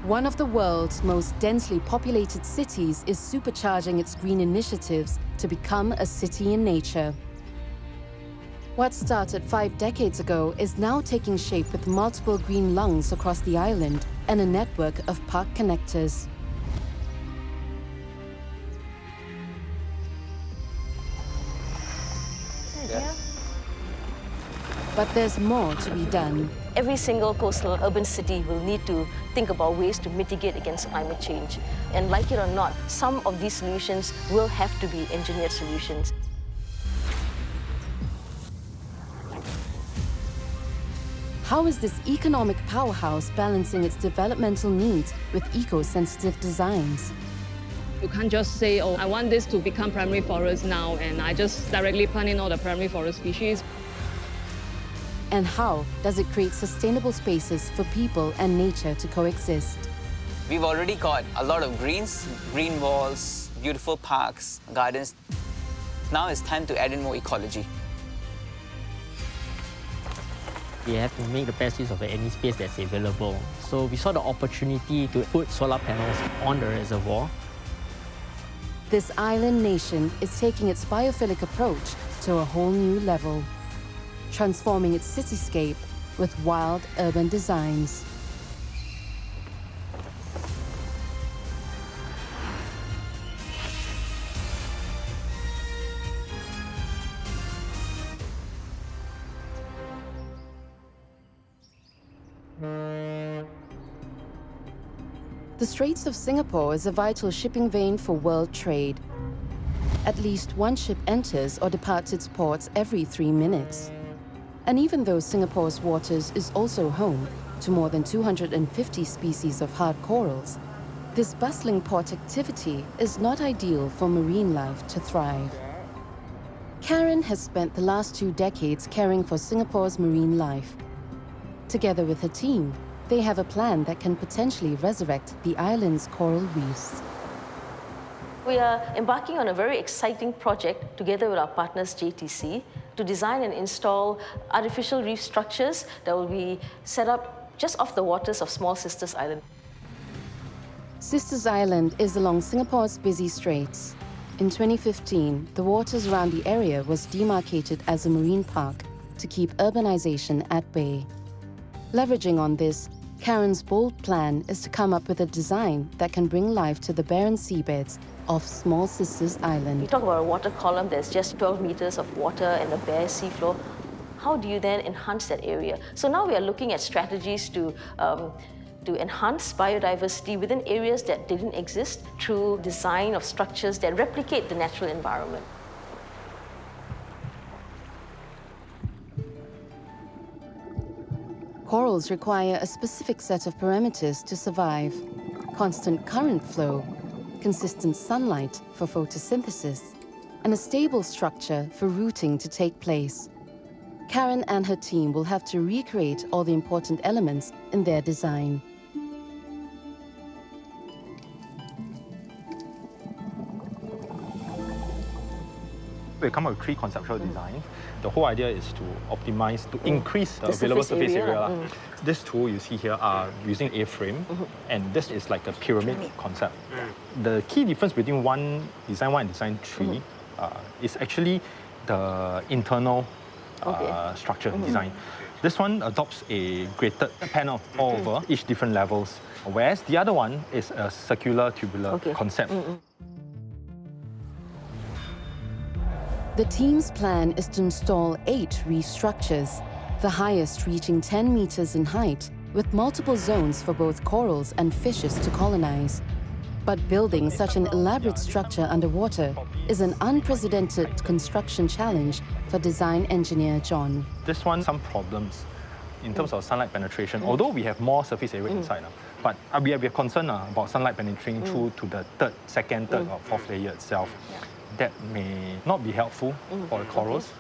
One of the world's most densely populated cities is supercharging its green initiatives to become a city in nature. What started 5 decades ago is now taking shape with multiple green lungs across the island and a network of park connectors. Yeah. But there's more to be done. Every single coastal urban city will need to think about ways to mitigate against climate change. And like it or not, some of these solutions will have to be engineered solutions. How is this economic powerhouse balancing its developmental needs with eco-sensitive designs? You can't just say, oh, I want this to become primary forest now, and I just directly plant in all the primary forest species. And how does it create sustainable spaces for people and nature to coexist? We've already got a lot of greens, green walls, beautiful parks, gardens. Now it's time to add in more ecology. We have to make the best use of any space that's available. So we saw the opportunity to put solar panels on the reservoir. This island nation is taking its biophilic approach to a whole new level, transforming its cityscape with wild urban designs. The Straits of Singapore is a vital shipping vein for world trade. At least one ship enters or departs its ports every 3 minutes. And even though Singapore's waters is also home to more than 250 species of hard corals, this bustling port activity is not ideal for marine life to thrive. Karen has spent the last 2 decades caring for Singapore's marine life. Together with her team, they have a plan that can potentially resurrect the island's coral reefs. We are embarking on a very exciting project together with our partners JTC to design and install artificial reef structures that will be set up just off the waters of Small Sisters Island. Sisters Island is along Singapore's busy straits. In 2015, the waters around the area was demarcated as a marine park to keep urbanization at bay. Leveraging on this, Karen's bold plan is to come up with a design that can bring life to the barren seabeds of Small Sisters Island. You talk about a water column, there's just 12 meters of water and a bare seafloor. How do you then enhance that area? So now we are looking at strategies to enhance biodiversity within areas that didn't exist through design of structures that replicate the natural environment. Corals require a specific set of parameters to survive: constant current flow, consistent sunlight for photosynthesis, and a stable structure for rooting to take place. Karen and her team will have to recreate all the important elements in their design. We come up with 3 conceptual designs. The whole idea is to optimize, to increase the available surface area. This tool you see here are using A-frame, and this is like a pyramid concept. The key difference between design 1 and design 3 is actually the internal structure design. This one adopts a grated panel all over each different levels, whereas the other one is a circular tubular concept. The team's plan is to install 8 reef structures, the highest reaching 10 meters in height, with multiple zones for both corals and fishes to colonize. But building such an elaborate structure underwater is an unprecedented construction challenge for design engineer John. This one, some problems in terms of sunlight penetration, although we have more surface area inside. But we are concerned about sunlight penetrating through to the second, third, or fourth layer itself. That may not be helpful for the corals.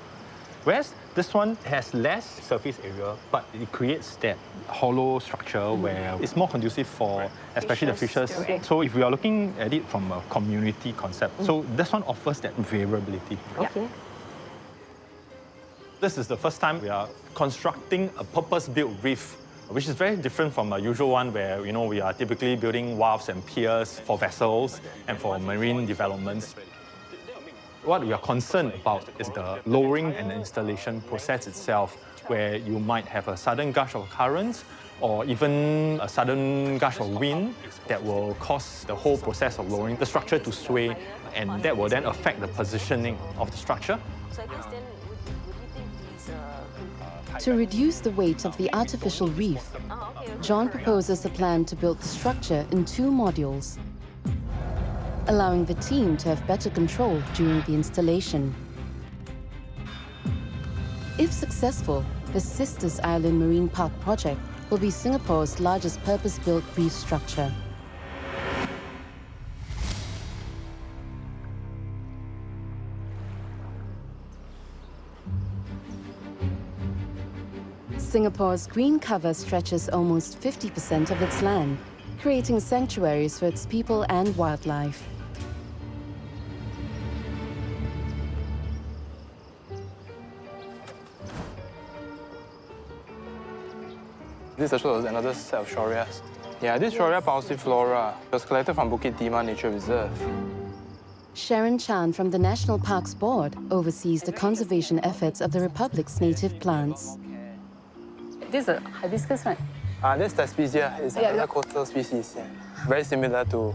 Whereas this one has less surface area, but it creates that hollow structure where it's more conducive for especially the fishes. So if we are looking at it from a community concept, so this one offers that variability. This is the first time we are constructing a purpose-built reef which is very different from a usual one where we are typically building wharfs and piers for vessels and for marine developments. What we are concerned about is the lowering and installation process itself, where you might have a sudden gush of currents or even a sudden gush of wind that will cause the whole process of lowering the structure to sway, and that will then affect the positioning of the structure. So I guess then, would you think these... To reduce the weight of the artificial reef, John proposes a plan to build the structure in 2 modules, allowing the team to have better control during the installation. If successful, the Sisters Island Marine Park project will be Singapore's largest purpose-built reef structure. Singapore's green cover stretches almost 50% of its land, creating sanctuaries for its people and wildlife. This also is another set of Shorias. Yeah, this Shoria pauciflora was collected from Bukit Timah Nature Reserve. Sharon Chan from the National Parks Board oversees the conservation efforts of the Republic's native plants. This is a hibiscus, right? This Thespesia is another coastal species. Yeah. Very similar to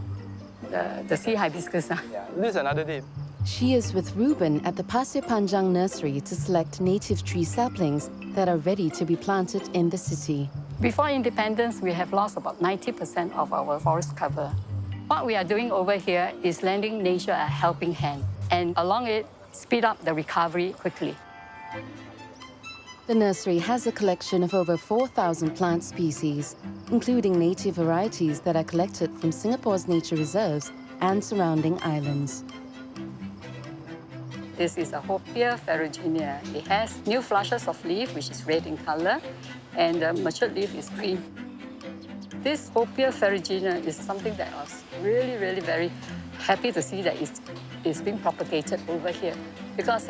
The sea hibiscus. yeah. This is another name. She is with Ruben at the Pasir Panjang nursery to select native tree saplings that are ready to be planted in the city. Before independence, we have lost about 90% of our forest cover. What we are doing over here is lending nature a helping hand, and along it, speed up the recovery quickly. The nursery has a collection of over 4,000 plant species, including native varieties that are collected from Singapore's nature reserves and surrounding islands. This is a Hopia ferruginea. It has new flushes of leaf, which is red in color, and the matured leaf is green. This Hopia ferruginea is something that I was really very happy to see that it's being propagated over here. Because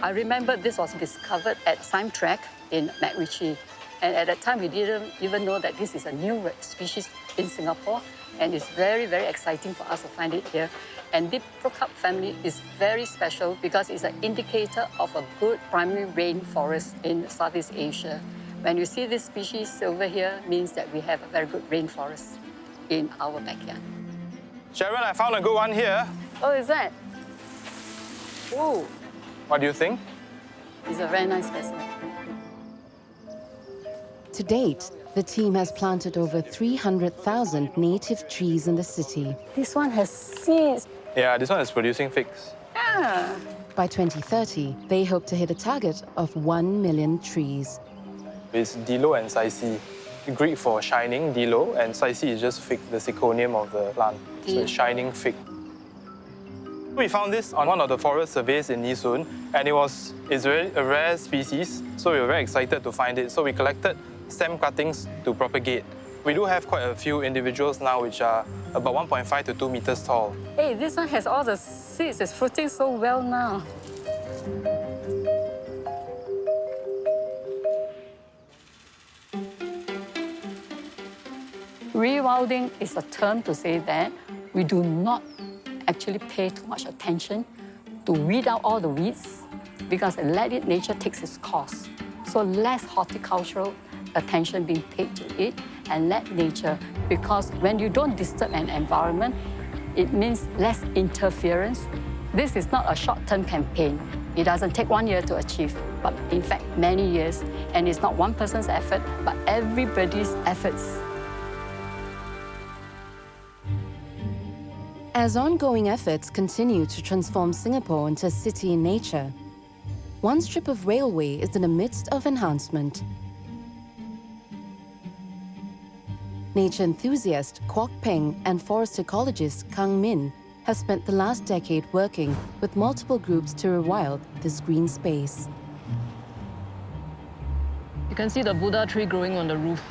I remember this was discovered at Sime Track in MacRitchie. And at that time, we didn't even know that this is a new species in Singapore. And it's very exciting for us to find it here. And Diplocarp family is very special because it's an indicator of a good primary rainforest in Southeast Asia. When you see this species over here, means that we have a very good rainforest in our backyard. Sharon, I found a good one here. Oh, is that? Ooh, What do you think? it's a very nice specimen. To date, the team has planted over 300,000 native trees in the city. This one has seeds. Yeah, this one is producing figs. Ah. By 2030, they hope to hit a target of 1 million trees. It's Dilo and Saisi. Greek for shining, Dilo, and Saisi is just fig, the syconium of the plant. So it's shining fig. We found this on one of the forest surveys in Nee Soon, and it's a rare species, so we were very excited to find it. So we collected stem cuttings to propagate. We do have quite a few individuals now which are about 1.5 to 2 meters tall. Hey, this one has all the seeds. It's fruiting so well now. Rewilding is a term to say that we do not actually pay too much attention to weed out all the weeds because nature takes its course. So less horticultural attention being paid to it and let nature, because when you don't disturb an environment, it means less interference. This is not a short-term campaign. It doesn't take 1 year to achieve, but in fact, many years. And it's not one person's effort, but everybody's efforts. As ongoing efforts continue to transform Singapore into a city in nature, one strip of railway is in the midst of enhancement. Nature enthusiast Kwok Peng and forest ecologist Kang Min have spent the last decade working with multiple groups to rewild this green space. You can see the Buddha tree growing on the roof.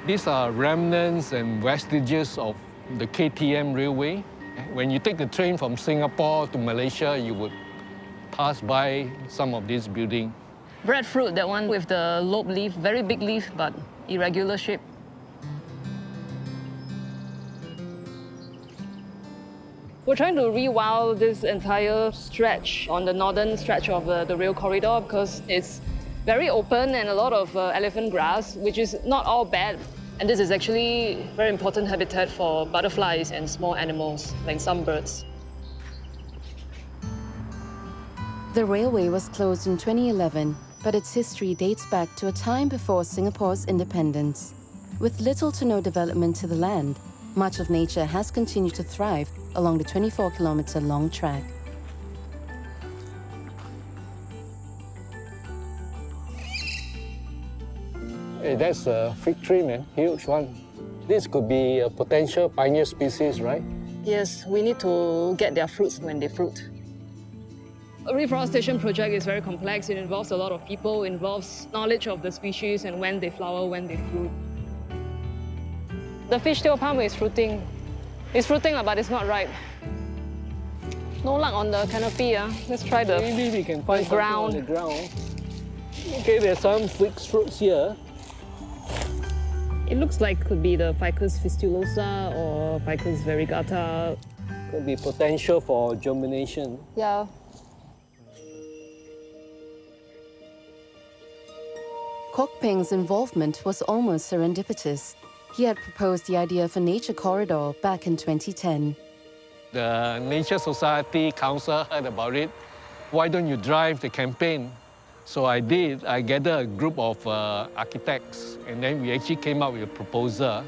These are remnants and vestiges of the KTM railway. When you take the train from Singapore to Malaysia, you would pass by some of these buildings. Breadfruit, that one with the lobe leaf, very big leaf, but irregular shape. We're trying to rewild this entire stretch on the northern stretch of the rail corridor because it's very open and a lot of elephant grass, which is not all bad. And this is actually very important habitat for butterflies and small animals, like some birds. The railway was closed in 2011, but its history dates back to a time before Singapore's independence. With little to no development to the land, much of nature has continued to thrive along the 24-kilometer-long track. Hey, that's a fig tree, man. Huge one. This could be a potential pioneer species, right? Yes, we need to get their fruits when they fruit. A reforestation project is very complex. It involves a lot of people, involves knowledge of the species and when they flower, when they fruit. The fishtail palm is fruiting. It's fruiting, but it's not ripe. No luck on the canopy. Let's try the Maybe we can find ground. something on the ground. Okay, there's some fig fruits here. It looks like could be the Ficus fistulosa or Ficus variegata. Could be potential for germination. Yeah. Kok Peng's involvement was almost serendipitous. He had proposed the idea of a nature corridor back in 2010. The Nature Society Council heard about it. Why don't you drive the campaign? So I did. I gathered a group of architects, and then we actually came up with a proposal.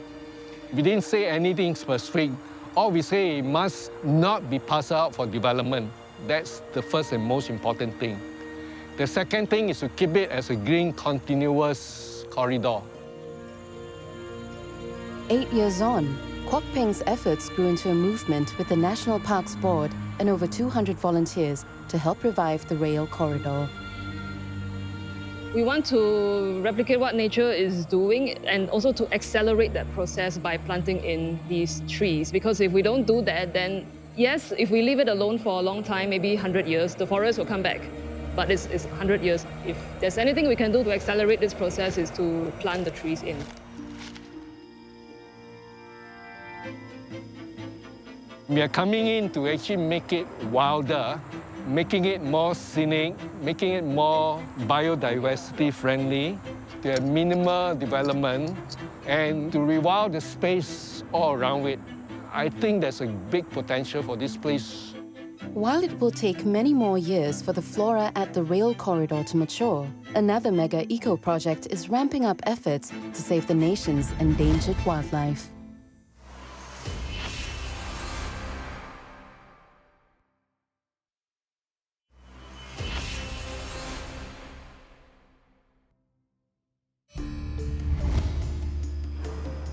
We didn't say anything specific. All we say it must not be passed out for development. That's the first and most important thing. The second thing is to keep it as a green, continuous corridor. 8 years on, Kok Peng's efforts grew into a movement with the National Parks Board and over 200 volunteers to help revive the rail corridor. We want to replicate what nature is doing and also to accelerate that process by planting in these trees. Because if we don't do that, then yes, if we leave it alone for a long time, maybe 100 years, the forest will come back. But it's 100 years. If there's anything we can do to accelerate this process is to plant the trees in. We are coming in to actually make it wilder, making it more scenic, making it more biodiversity friendly, to have minimal development, and to rewild the space all around it. I think there's a big potential for this place. While it will take many more years for the flora at the rail corridor to mature, another mega eco-project is ramping up efforts to save the nation's endangered wildlife.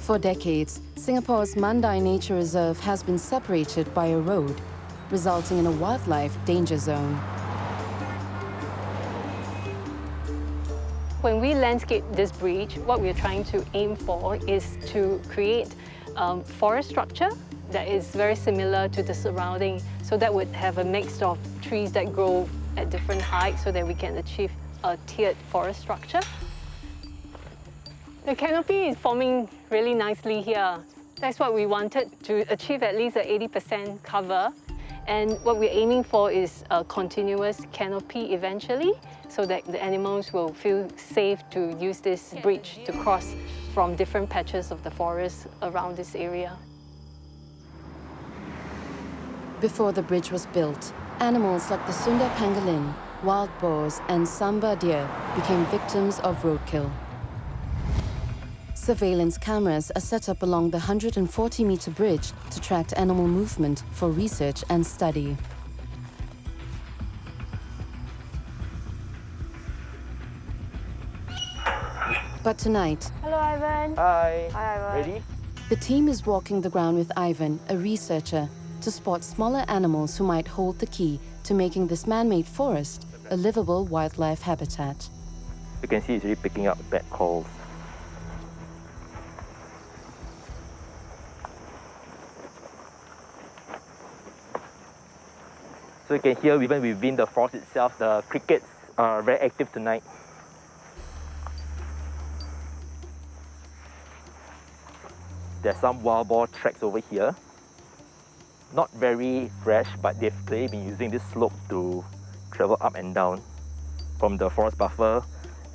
For decades, Singapore's Mandai Nature Reserve has been separated by a road, resulting in a wildlife danger zone. When we landscape this bridge, what we're trying to aim for is to create forest structure that is very similar to the surrounding. So that would have a mix of trees that grow at different heights so that we can achieve a tiered forest structure. The canopy is forming really nicely here. That's what we wanted, to achieve at least an 80% cover. And what we're aiming for is a continuous canopy eventually, so that the animals will feel safe to use this bridge to cross from different patches of the forest around this area. Before the bridge was built, animals like the Sunda pangolin, wild boars, and samba deer became victims of roadkill. Surveillance cameras are set up along the 140-meter bridge to track animal movement for research and study. But tonight, Hello, Ivan. Hi. Hi, Ivan. Ready? the team is walking the ground with Ivan, a researcher, to spot smaller animals who might hold the key to making this man-made forest a livable wildlife habitat. You can see it's really picking up bat calls. So you can hear even within the forest itself, the crickets are very active tonight. There's some wild boar tracks over here. Not very fresh, but they've clearly been using this slope to travel up and down from the forest buffer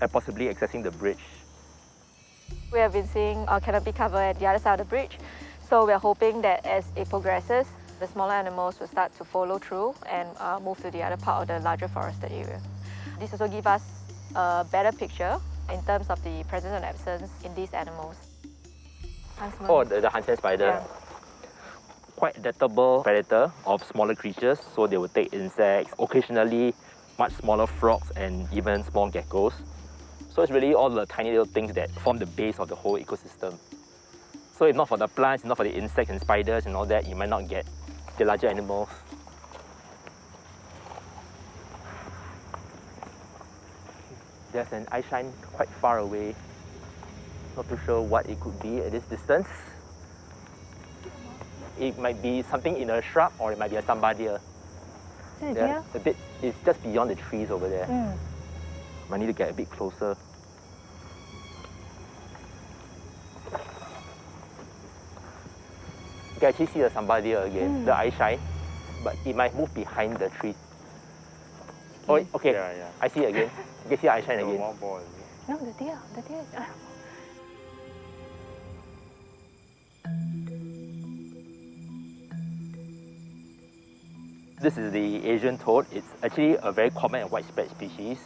and possibly accessing the bridge. We have been seeing our canopy cover at the other side of the bridge, so we're hoping that as it progresses, the smaller animals will start to follow through and move to the other part of the larger forested area. This also gives us a better picture in terms of the presence and absence in these animals. Huntsman. Oh, the huntsman spider. Yeah. Quite adaptable predator of smaller creatures, so they will take insects, occasionally much smaller frogs and even small geckos. So it's really all the tiny little things that form the base of the whole ecosystem. So if not for the plants, if not for the insects and spiders and all that, you might not get the larger animals. There's an eye shine quite far away. Not too sure what it could be at this distance. It might be something in a shrub or it might be a sambadia. Yeah, a bit, it's just beyond the trees over there. I need to get a bit closer. You can actually see the sambadia again, the eye shine, but it might move behind the tree. Oh, okay, yeah. I see it again. You can see the eye shine again. No, the deer. This is the Asian toad. It's actually a very common and widespread species.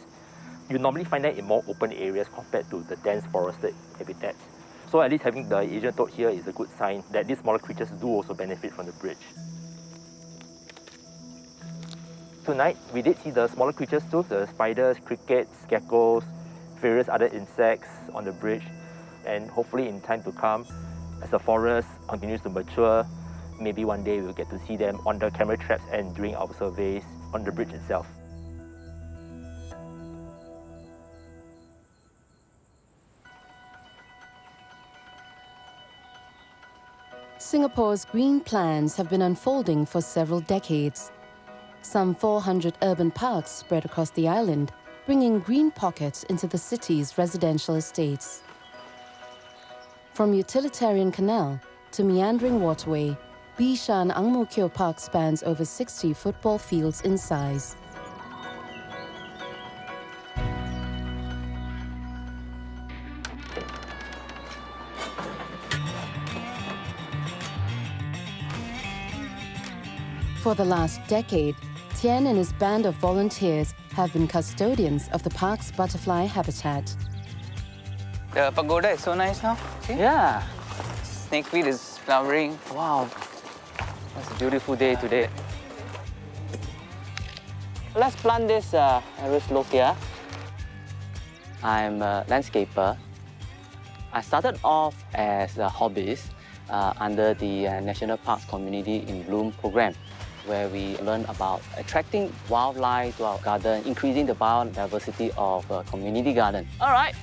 You normally find that in more open areas compared to the dense forested habitats. So at least having the Asian toad here is a good sign that these smaller creatures do also benefit from the bridge. Tonight, we did see the smaller creatures too, the spiders, crickets, geckos, various other insects on the bridge. And hopefully in time to come, as the forest continues to mature, maybe one day we'll get to see them on the camera traps and during our surveys on the bridge itself. Singapore's green plans have been unfolding for several decades. Some 400 urban parks spread across the island, bringing green pockets into the city's residential estates. From Utilitarian Canal to meandering waterway, Bishan Ang Mo Kio Park spans over 60 football fields in size. For the last decade, Tien and his band of volunteers have been custodians of the park's butterfly habitat. The pagoda is so nice now. See? Yeah. Snakeweed is flowering. Wow. It's a beautiful day today. Let's plant this Arislochia. I'm a landscaper. I started off as a hobbyist under the National Parks Community in Bloom program, where we learn about attracting wildlife to our garden, increasing the biodiversity of a community garden. All right.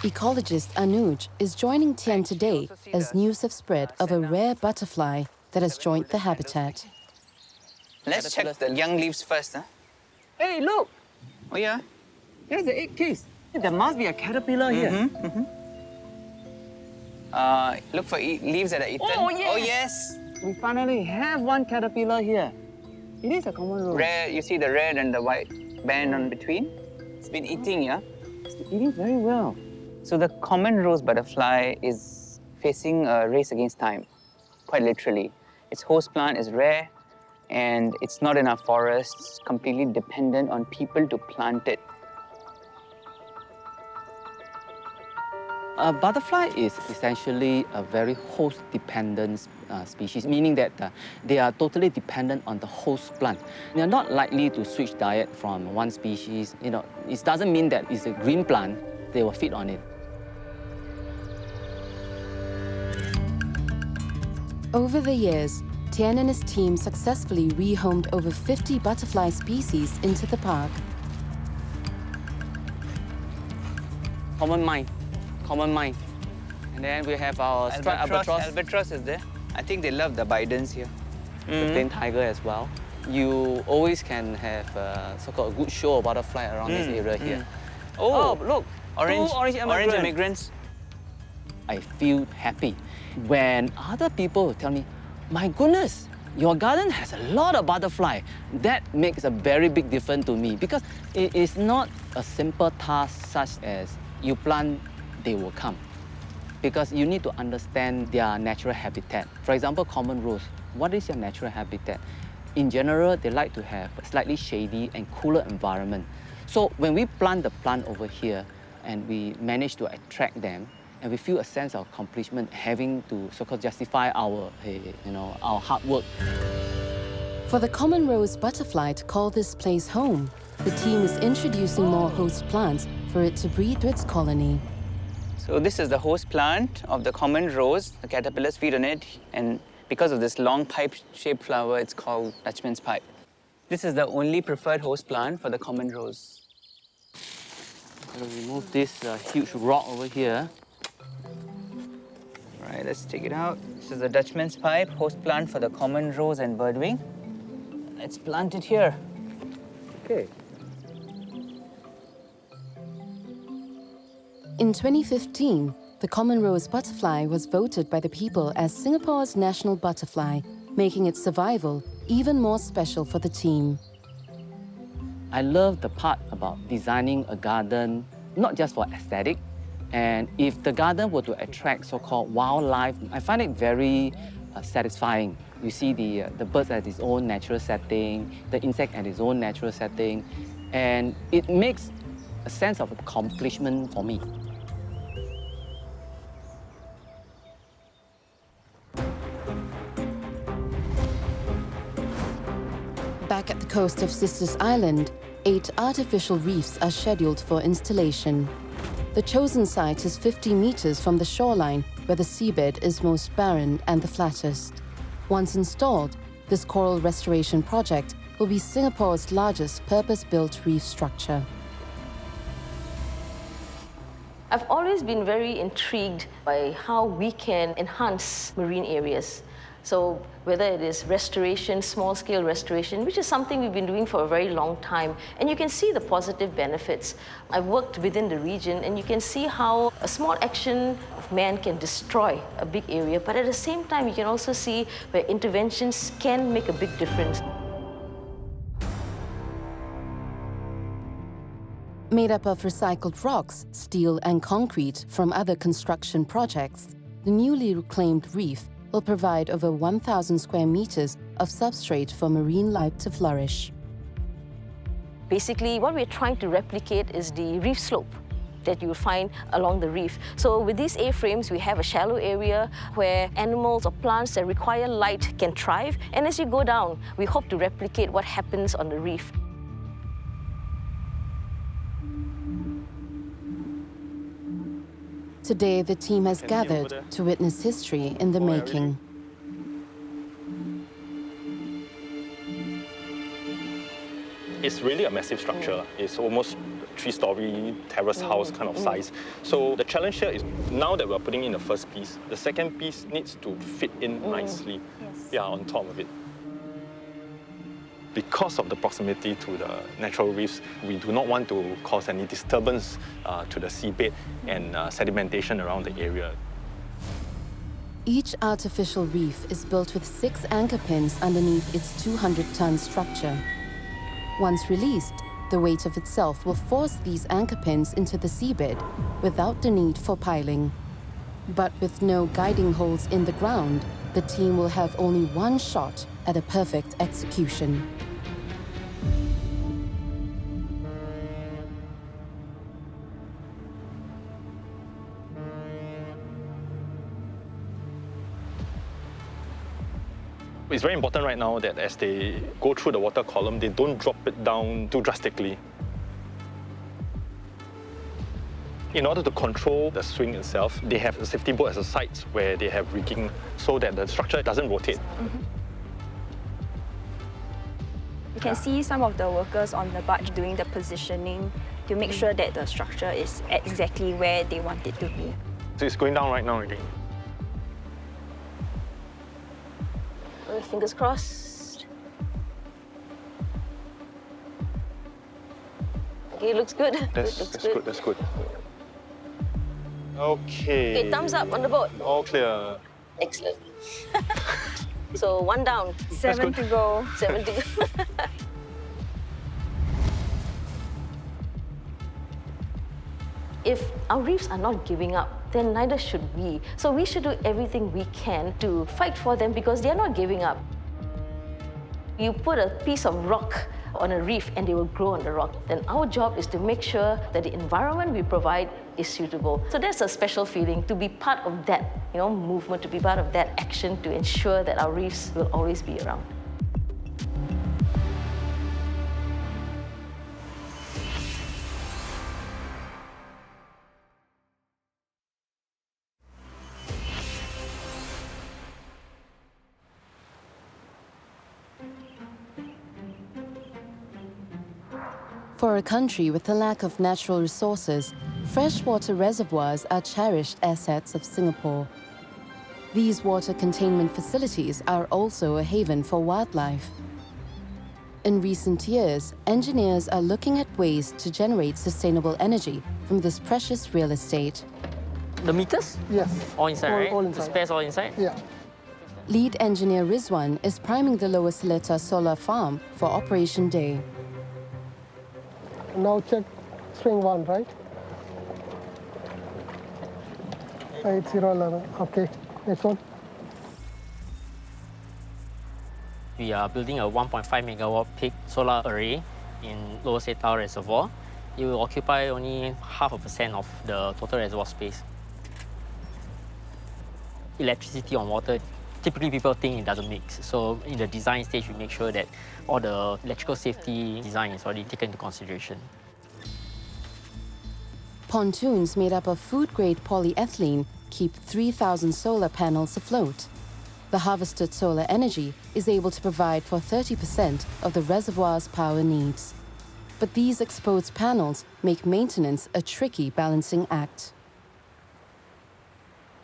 Ecologist Anuj is joining Tien today as news have spread of a rare butterfly that has joined the habitat. Let's check the young leaves first. Huh? Hey, look! Oh, yeah? There's the egg case. There must be a caterpillar here. Look for leaves that are eaten. Oh, yes! Oh, yes! We finally have one caterpillar here. It is a common rose. Red, you see the red and the white band on between? It's been eating, yeah? It's eating very well. So the common rose butterfly is facing a race against time, quite literally. Its host plant is rare and it's not in our forests, completely dependent on people to plant it. A butterfly is essentially a very host-dependent species, meaning that they are totally dependent on the host plant. They are not likely to switch diet from one species. You know, it doesn't mean that it's a green plant, they will feed on it. Over the years, Tien and his team successfully rehomed over 50 butterfly species into the park. Common mine. And then we have our striped albatross. Albatross is there. I think they love the bidens here. The plain tiger as well. You always can have so-called a good show of butterfly around this area here. Oh, look! Orange two orange immigrants. I feel happy. When other people tell me, my goodness, your garden has a lot of butterfly, that makes a very big difference to me because it is not a simple task such as you plant, they will come. Because you need to understand their natural habitat. For example, common rose, what is your natural habitat? In general, they like to have a slightly shady and cooler environment. So when we plant the plant over here and we manage to attract them, and we feel a sense of accomplishment having to so-called justify our, our hard work. For the common rose butterfly to call this place home, the team is introducing more host plants for it to breed to its colony. So this is the host plant of the common rose. The caterpillars feed on it, and because of this long pipe-shaped flower, it's called Dutchman's pipe. This is the only preferred host plant for the common rose. I'm going to remove this huge rock over here. All right, let's take it out. This is the Dutchman's pipe, host plant for the common rose and birdwing. Let's plant it here. Okay. In 2015, the common rose butterfly was voted by the people as Singapore's national butterfly, making its survival even more special for the team. I love the part about designing a garden, not just for aesthetic, and if the garden were to attract so-called wildlife, I find it very satisfying. You see the birds at its own natural setting, the insect at its own natural setting, and it makes a sense of accomplishment for me. Back at the coast of Sisters Island, 8 artificial reefs are scheduled for installation. The chosen site is 50 meters from the shoreline, where the seabed is most barren and the flattest. Once installed, this coral restoration project will be Singapore's largest purpose-built reef structure. I've always been very intrigued by how we can enhance marine areas. So whether it is restoration, small-scale restoration, which is something we've been doing for a very long time, and you can see the positive benefits. I've worked within the region, and you can see how a small action of man can destroy a big area, but at the same time, you can also see where interventions can make a big difference. Made up of recycled rocks, steel and concrete from other construction projects, the newly reclaimed reef will provide over 1,000 square meters of substrate for marine life to flourish. Basically, what we're trying to replicate is the reef slope that you will find along the reef. So with these A-frames, we have a shallow area where animals or plants that require light can thrive. And as you go down, we hope to replicate what happens on the reef. Today, the team has gathered to witness history in the making. It's really a massive structure. It's almost 3-story terrace house kind of size. So the challenge here is now that we're putting in the first piece, the second piece needs to fit in nicely on top of it. Because of the proximity to the natural reefs, we do not want to cause any disturbance to the seabed and sedimentation around the area. Each artificial reef is built with 6 anchor pins underneath its 200-ton structure. Once released, the weight of itself will force these anchor pins into the seabed without the need for piling. But with no guiding holes in the ground, the team will have only one shot at a perfect execution. It's very important right now that as they go through the water column, they don't drop it down too drastically. In order to control the swing itself, they have a safety boat as a site where they have rigging so that the structure doesn't rotate. You can see some of the workers on the barge doing the positioning to make sure that the structure is exactly where they want it to be. So it's going down right now again. Fingers crossed. Okay, looks good. That's good. Okay. Okay, thumbs up on the boat. All clear. Excellent. So 1 down. 7 to go. 7 to go. If our reefs are not giving up, then neither should we. So we should do everything we can to fight for them because they are not giving up. You put a piece of rock on a reef and they will grow on the rock. Then our job is to make sure that the environment we provide is suitable. So that's a special feeling to be part of that, movement, to be part of that action to ensure that our reefs will always be around. For a country with a lack of natural resources, freshwater reservoirs are cherished assets of Singapore. These water containment facilities are also a haven for wildlife. In recent years, engineers are looking at ways to generate sustainable energy from this precious real estate. The meters? Yes. All inside, right? All inside. The spares all inside? Yeah. Lead engineer Rizwan is priming the Lower Seletar solar farm for Operation Day. Now check string 1, right? 8011. Okay, next one. We are building a 1.5 megawatt peak solar array in Lower Seletar Reservoir. It will occupy only 0.5% of the total reservoir space. Electricity on water, typically people think it doesn't mix. So in the design stage, we make sure that all the electrical safety design is already taken into consideration. Pontoons made up of food-grade polyethylene keep 3,000 solar panels afloat. The harvested solar energy is able to provide for 30% of the reservoir's power needs. But these exposed panels make maintenance a tricky balancing act.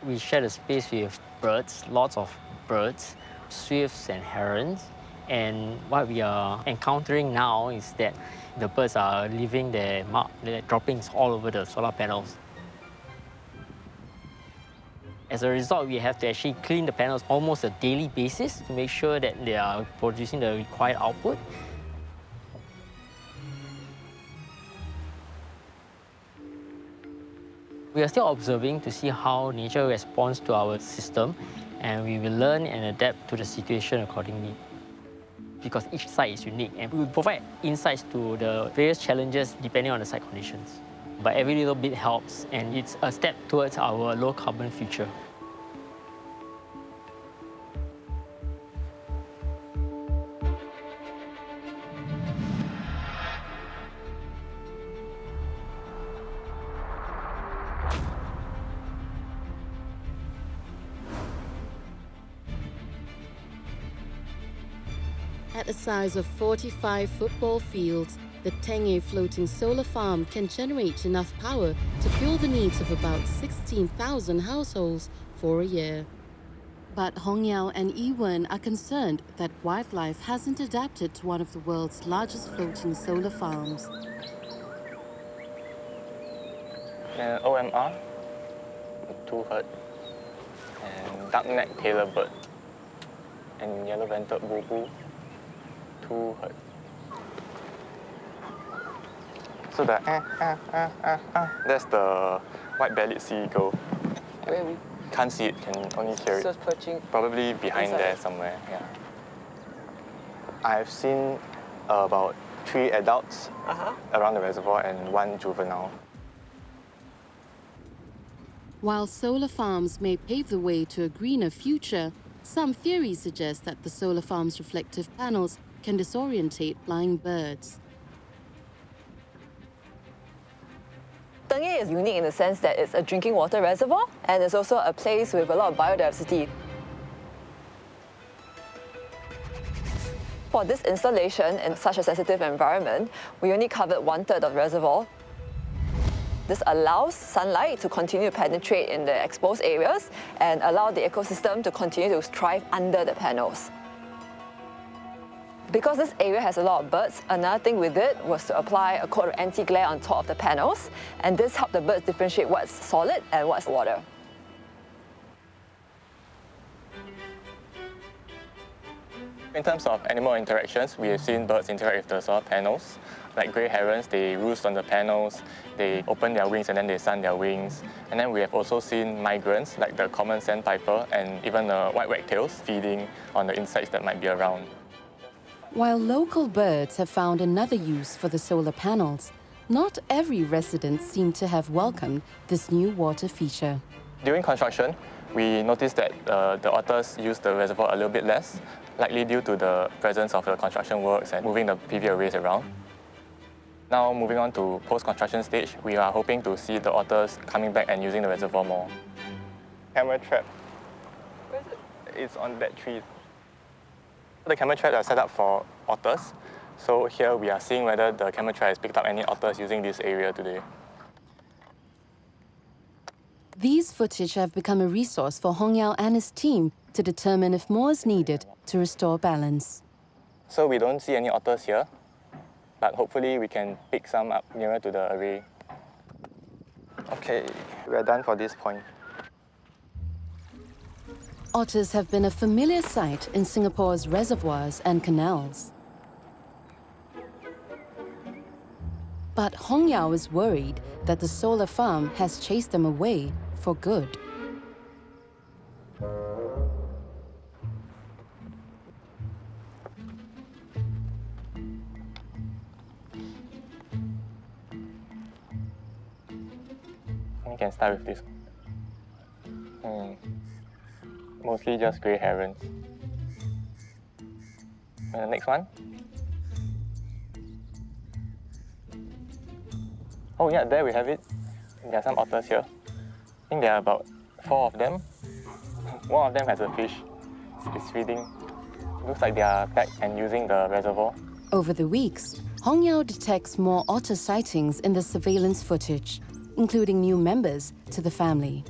We share the space with birds, lots of birds, swifts and herons. And what we are encountering now is that the birds are leaving their droppings all over the solar panels. As a result, we have to actually clean the panels almost a daily basis to make sure that they are producing the required output. We are still observing to see how nature responds to our system, and we will learn and adapt to the situation accordingly. Because each site is unique, and we will provide insights to the various challenges depending on the site conditions. But every little bit helps, and it's a step towards our low-carbon future. At a size of 45 football fields, the Tenge floating solar farm can generate enough power to fuel the needs of about 16,000 households for a year. But Hong Yao and Yi-Wen are concerned that wildlife hasn't adapted to one of the world's largest floating solar farms. OMR, 2 herd, and dark-necked tailor bird, and yellow-vented bulbul, 2 herd. So the that's the white-bellied sea eagle. Can't see it, can only hear it. So it's perching probably behind there somewhere, yeah. I've seen about 3 adults around the reservoir and 1 juvenile. While solar farms may pave the way to a greener future, some theories suggest that the solar farm's reflective panels can disorientate flying birds. Tenge is unique in the sense that it's a drinking water reservoir and it's also a place with a lot of biodiversity. For this installation in such a sensitive environment, we only covered 1/3 of the reservoir. This allows sunlight to continue to penetrate in the exposed areas and allow the ecosystem to continue to thrive under the panels. Because this area has a lot of birds, another thing we did was to apply a coat of anti-glare on top of the panels, and this helped the birds differentiate what's solid and what's water. In terms of animal interactions, we have seen birds interact with the solar panels. Like grey herons, they roost on the panels, they open their wings and then they sun their wings. And then we have also seen migrants, like the common sandpiper and even the white wagtails, feeding on the insects that might be around. While local birds have found another use for the solar panels, not every resident seemed to have welcomed this new water feature. During construction, we noticed that the otters use the reservoir a little bit less, likely due to the presence of the construction works and moving the PV arrays around. Now, moving on to post-construction stage, we are hoping to see the otters coming back and using the reservoir more. Camera trap. Where is it? It's on that tree. The camera traps are set up for otters. So here we are seeing whether the camera trap has picked up any otters using this area today. These footage have become a resource for Hong Yao and his team to determine if more is needed to restore balance. So we don't see any otters here, but hopefully we can pick some up nearer to the array. Okay, we're done for this point. Otters have been a familiar sight in Singapore's reservoirs and canals. But Hong Yao is worried that the solar farm has chased them away for good. We can start with this. Mostly just grey herons. And the next one. Oh yeah, there we have it. There are some otters here. I think there are about 4 of them. One of them has a fish. It's feeding. Looks like they are back and using the reservoir. Over the weeks, Hong Yao detects more otter sightings in the surveillance footage, including new members to the family.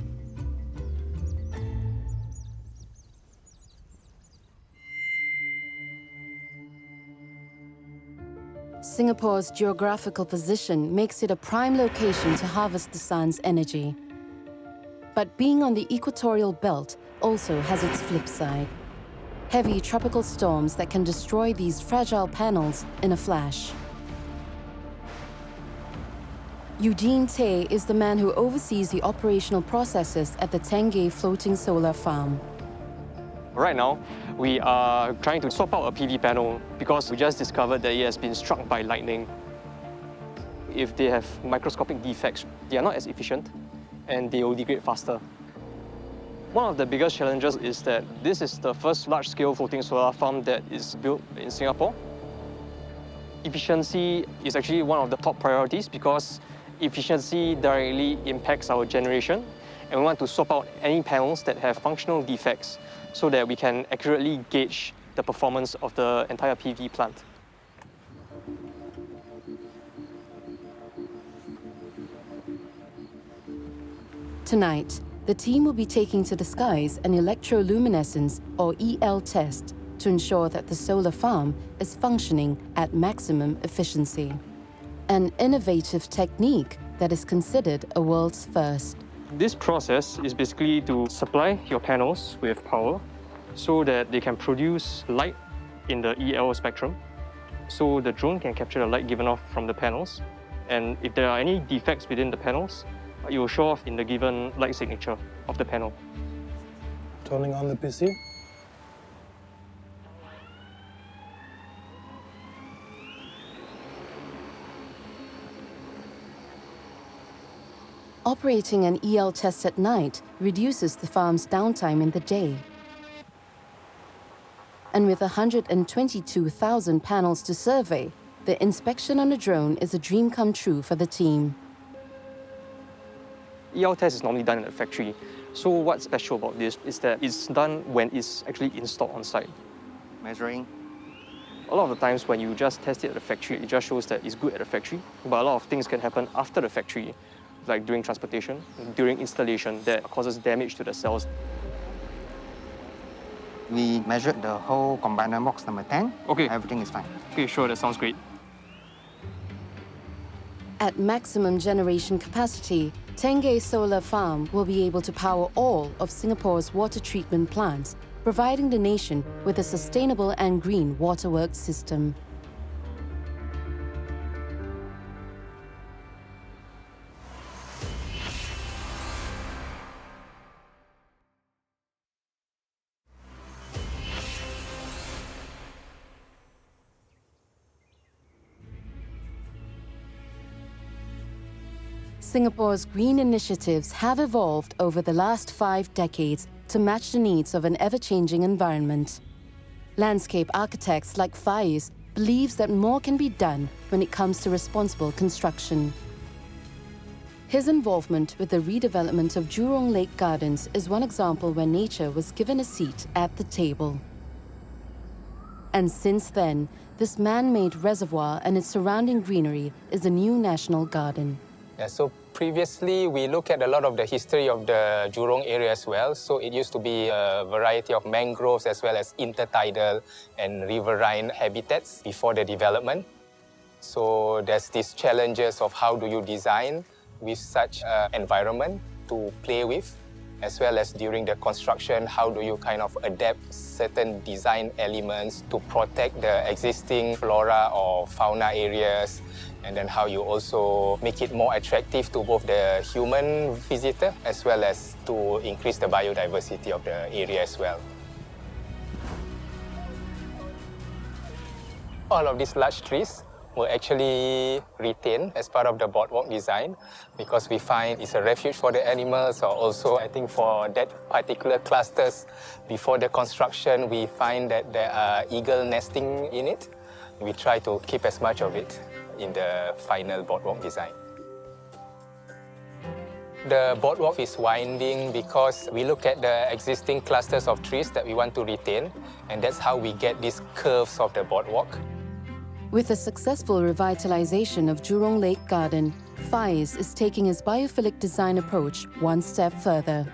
Singapore's geographical position makes it a prime location to harvest the sun's energy. But being on the equatorial belt also has its flip side. Heavy tropical storms that can destroy these fragile panels in a flash. Eugene Tay is the man who oversees the operational processes at the Tengay floating solar farm. Right now, we are trying to swap out a PV panel because we just discovered that it has been struck by lightning. If they have microscopic defects, they are not as efficient and they will degrade faster. One of the biggest challenges is that this is the first large-scale floating solar farm that is built in Singapore. Efficiency is actually one of the top priorities because efficiency directly impacts our generation, and we want to swap out any panels that have functional defects so that we can accurately gauge the performance of the entire PV plant. Tonight, the team will be taking to the skies an electroluminescence, or EL test, to ensure that the solar farm is functioning at maximum efficiency. An innovative technique that is considered a world's first. This process is basically to supply your panels with power so that they can produce light in the EL spectrum. So the drone can capture the light given off from the panels. And if there are any defects within the panels, it will show off in the given light signature of the panel. Turning on the PC. Operating an EL test at night reduces the farm's downtime in the day. And with 122,000 panels to survey, the inspection on a drone is a dream come true for the team. EL test is normally done in a factory. So what's special about this is that it's done when it's actually installed on site. Measuring. A lot of the times when you just test it at the factory, it just shows that it's good at the factory. But a lot of things can happen after the factory, like during transportation, during installation, that causes damage to the cells. We measured the whole combiner box number 10. Okay. Everything is fine. Okay, sure, that sounds great. At maximum generation capacity, Tengay Solar Farm will be able to power all of Singapore's water treatment plants, providing the nation with a sustainable and green waterworks system. Singapore's green initiatives have evolved over the last 5 decades to match the needs of an ever-changing environment. Landscape architects like Faiz believes that more can be done when it comes to responsible construction. His involvement with the redevelopment of Jurong Lake Gardens is one example where nature was given a seat at the table. And since then, this man-made reservoir and its surrounding greenery is a new national garden. Yeah, so previously, we looked at a lot of the history of the Jurong area as well. So it used to be a variety of mangroves as well as intertidal and riverine habitats before the development. So there's these challenges of how do you design with such an environment to play with, as well as during the construction, how do you kind of adapt certain design elements to protect the existing flora or fauna areas, and then how you also make it more attractive to both the human visitor as well as to increase the biodiversity of the area as well. All of these large trees were actually retained as part of the boardwalk design because we find it's a refuge for the animals, or also I think for that particular clusters before the construction we find that there are eagle nesting in it. We try to keep as much of it in the final boardwalk design. The boardwalk is winding because we look at the existing clusters of trees that we want to retain, and that's how we get these curves of the boardwalk. With the successful revitalization of Jurong Lake Garden, Faiz is taking his biophilic design approach one step further.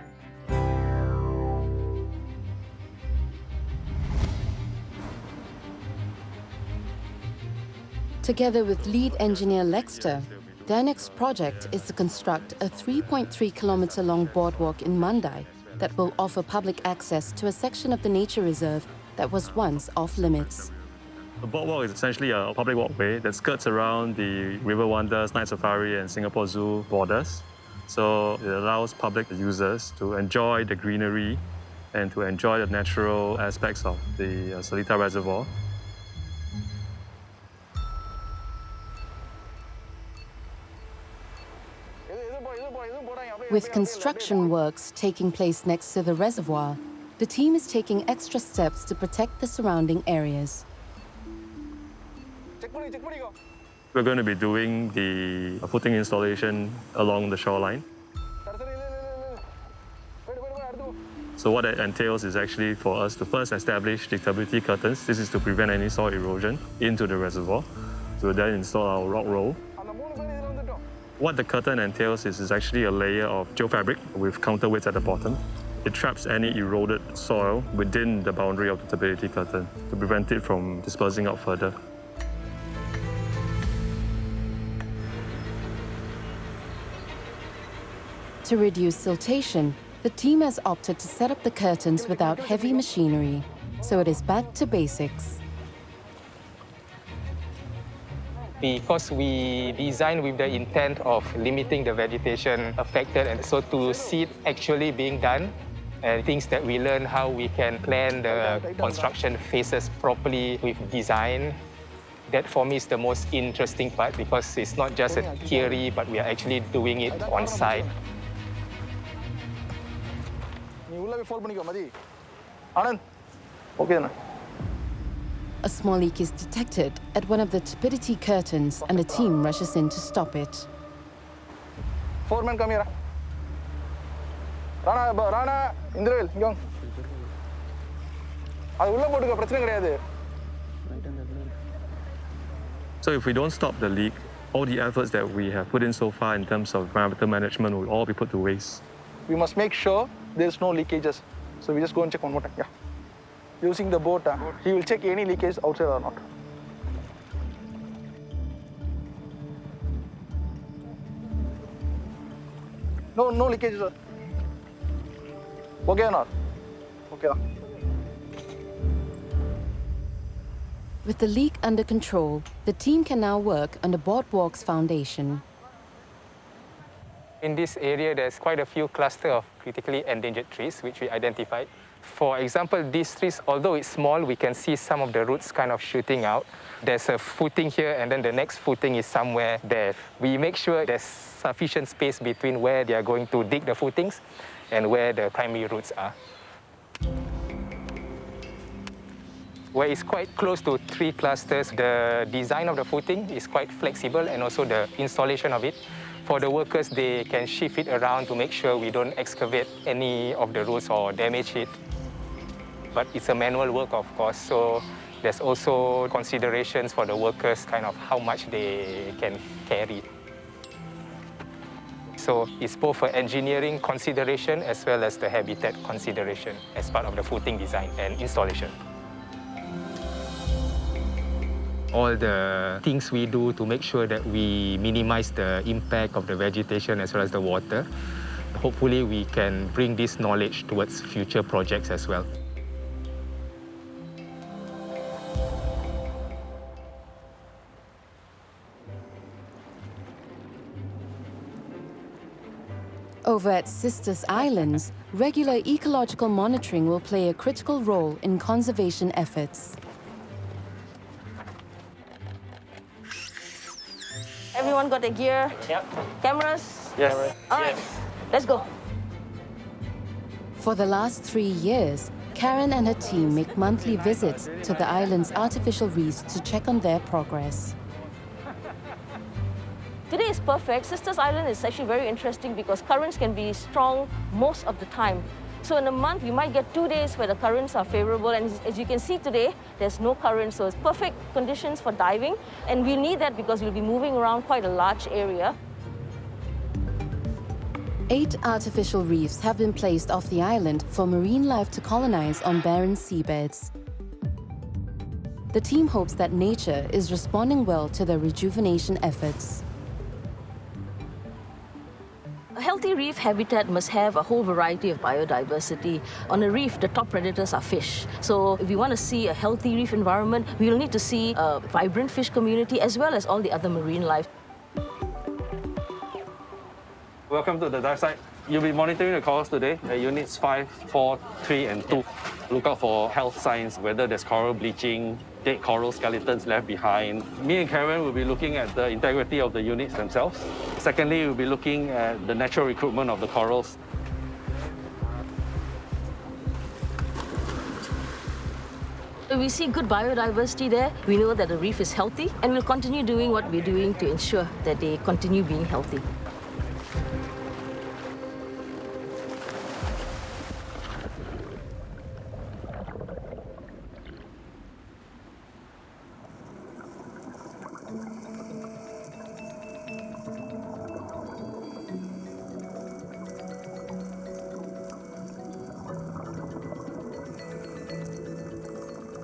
Together with lead engineer Lexter, their next project is to construct a 3.3-kilometer-long boardwalk in Mandai that will offer public access to a section of the nature reserve that was once off-limits. The boardwalk is essentially a public walkway that skirts around the River Wonders, Night Safari and Singapore Zoo borders. So it allows public users to enjoy the greenery and to enjoy the natural aspects of the Seletar Reservoir. With construction works taking place next to the reservoir, the team is taking extra steps to protect the surrounding areas. We're going to be doing the footing installation along the shoreline. So what that entails is actually for us to first establish the turbidity curtains. This is to prevent any soil erosion into the reservoir. So we'll then install our rock roll. What the curtain entails is actually a layer of geofabric with counterweights at the bottom. It traps any eroded soil within the boundary of the turbidity curtain to prevent it from dispersing out further. To reduce siltation, the team has opted to set up the curtains without heavy machinery, so it is back to basics. Because we design with the intent of limiting the vegetation affected, and so to see it actually being done, and things that we learn how we can plan the construction phases properly with design, that for me is the most interesting part, because it's not just a theory, but we are actually doing it on site. A small leak is detected at one of the turbidity curtains and the team rushes in to stop it. Foreman, come here. Rana, Indrail, young. So if we don't stop the leak, all the efforts that we have put in so far in terms of environmental management will all be put to waste. We must make sure there's no leakages. So we just go and check one more time. Yeah. using the boat. He will check any leakage outside or not. No leakage, sir. Okay or not? Okay. With the leak under control, the team can now work on the boardwalk's foundation. In this area, there's quite a few clusters of critically endangered trees, which we identified. For example, these trees, although it's small, we can see some of the roots kind of shooting out. There's a footing here, and then the next footing is somewhere there. We make sure there's sufficient space between where they are going to dig the footings and where the primary roots are. Where it's quite close to tree clusters, the design of the footing is quite flexible, and also the installation of it. For the workers, they can shift it around to make sure we don't excavate any of the roots or damage it. But it's a manual work, of course, so there's also considerations for the workers, kind of how much they can carry. So it's both for engineering consideration as well as the habitat consideration as part of the footing design and installation. All the things we do to make sure that we minimize the impact of the vegetation as well as the water. Hopefully we can bring this knowledge towards future projects as well. Over at Sisters Islands, regular ecological monitoring will play a critical role in conservation efforts. Everyone got their gear? Yep. Cameras? Yes. All right, let's go. For the last 3 years, Karen and her team make monthly visits to the island's artificial reefs to check on their progress. Today is perfect. Sisters Island is actually very interesting because currents can be strong most of the time. So in a month, we might get 2 days where the currents are favorable, and as you can see today, there's no current, so it's perfect conditions for diving, and we need that because we'll be moving around quite a large area. 8 artificial reefs have been placed off the island for marine life to colonize on barren seabeds. The team hopes that nature is responding well to their rejuvenation efforts. A healthy reef habitat must have a whole variety of biodiversity. On a reef, the top predators are fish. So if we want to see a healthy reef environment, we will need to see a vibrant fish community as well as all the other marine life. Welcome to the dive site. You'll be monitoring the corals today at units 5, 4, 3, and 2. Look out for health signs, whether there's coral bleaching, dead coral skeletons left behind. Me and Karen will be looking at the integrity of the units themselves. Secondly, we'll be looking at the natural recruitment of the corals. If we see good biodiversity there, we know that the reef is healthy, and we'll continue doing what we're doing to ensure that they continue being healthy.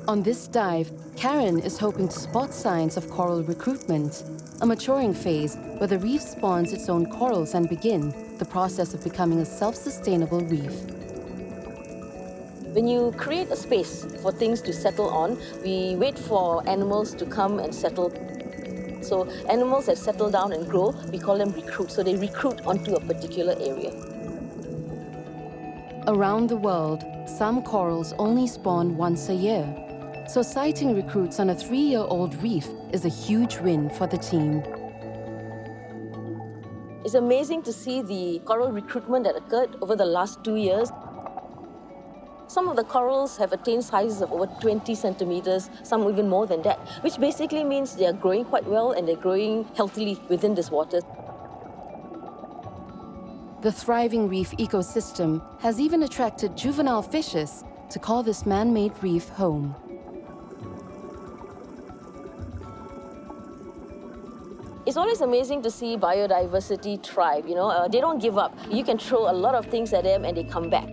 On this dive, Karen is hoping to spot signs of coral recruitment, a maturing phase where the reef spawns its own corals and begin the process of becoming a self-sustainable reef. When you create a space for things to settle on, we wait for animals to come and settle. So animals that settle down and grow, we call them recruits. So they recruit onto a particular area. Around the world, some corals only spawn once a year. So sighting recruits on a 3-year-old reef is a huge win for the team. It's amazing to see the coral recruitment that occurred over the last 2 years. Some of the corals have attained sizes of over 20 centimeters, some even more than that, which basically means they are growing quite well and they're growing healthily within this water. The thriving reef ecosystem has even attracted juvenile fishes to call this man-made reef home. It's always amazing to see biodiversity thrive, they don't give up. You can throw a lot of things at them and they come back.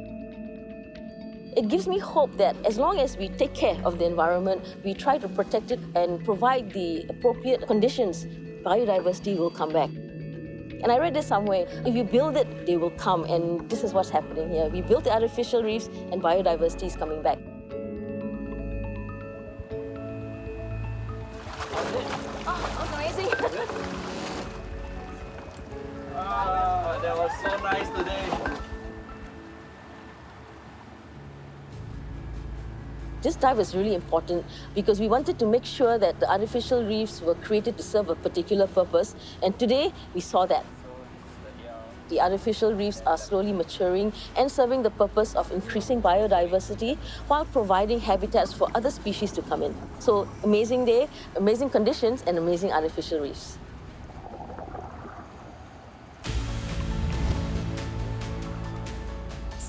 It gives me hope that as long as we take care of the environment, we try to protect it and provide the appropriate conditions, biodiversity will come back. And I read this somewhere, if you build it, they will come, and this is what's happening here. We built the artificial reefs and biodiversity is coming back. Oh, amazing. That was so nice today. This dive is really important because we wanted to make sure that the artificial reefs were created to serve a particular purpose, and today we saw that. The artificial reefs are slowly maturing and serving the purpose of increasing biodiversity while providing habitats for other species to come in. So amazing day, amazing conditions, and amazing artificial reefs.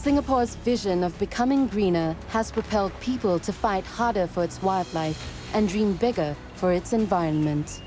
Singapore's vision of becoming greener has propelled people to fight harder for its wildlife and dream bigger for its environment.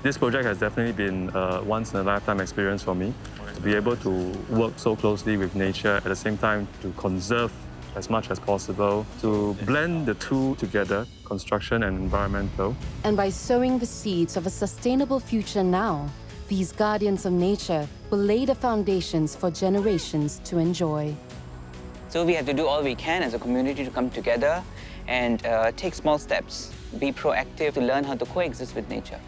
This project has definitely been a once-in-a-lifetime experience for me. To be able to work so closely with nature, at the same time to conserve as much as possible, to blend the two together, construction and environmental. And by sowing the seeds of a sustainable future now, these guardians of nature will lay the foundations for generations to enjoy. So we have to do all we can as a community to come together and take small steps, be proactive to learn how to coexist with nature.